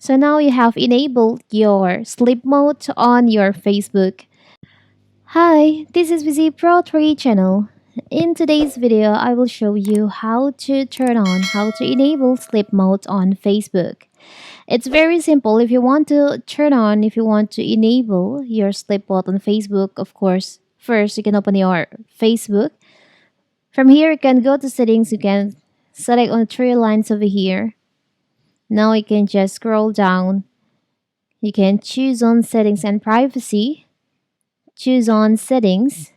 So now you have enabled your sleep mode on your Facebook. Hi, this is Visi Pro 3 channel. In today's video, I will show you how to enable sleep mode on Facebook. It's very simple. If you want to enable your sleep mode on Facebook, of course, first you can open your Facebook. From here, you can go to settings. You can select on three lines over here. Now you can just scroll down. You can choose on settings and privacy. Choose on settings.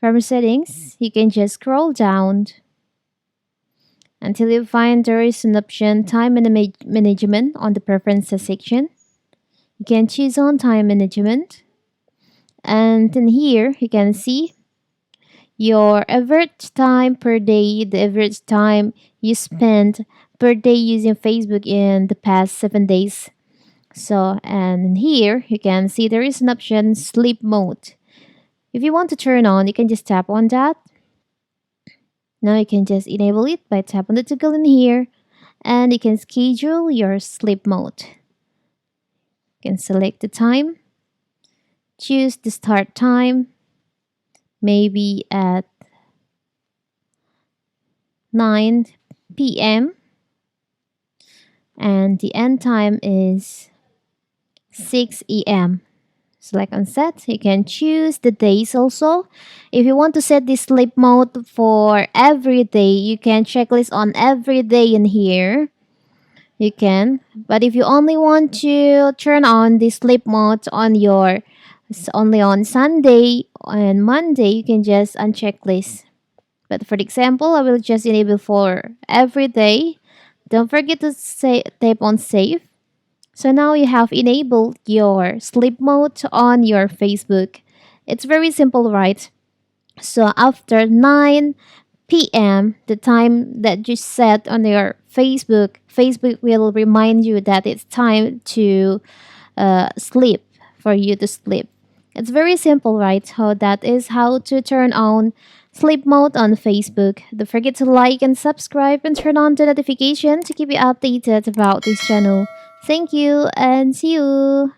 From settings, you can just scroll down until you find there is an option time management on the preferences section. You can choose on time management. And in here, you can see your average time per day, the average time you spent per day using Facebook in the past 7 days. So, and here you can see there is an option sleep mode. If you want to turn on, you can just tap on that. Now you can just enable it by tap on the toggle in here, and you can schedule your sleep mode. You can select the time, choose the start time, maybe at 9 p.m. and the end time is 6 a.m. Select on set. You can choose the days also. If you want to set the sleep mode for every day, you can checklist on every day in here. You can. But if you only want to turn on the sleep mode on only on Sunday and Monday, you can just unchecklist. But for example, I will just enable for every day. Don't forget to tap on save. So now you have enabled your sleep mode on your Facebook. It's very simple, right? So after 9 p.m., the time that you set on your Facebook will remind you that it's time to sleep, for you to sleep. It's very simple, right? So that is how to turn on sleep mode on Facebook. Don't forget to like and subscribe and turn on the notification to keep you updated about this channel. Thank you and see you.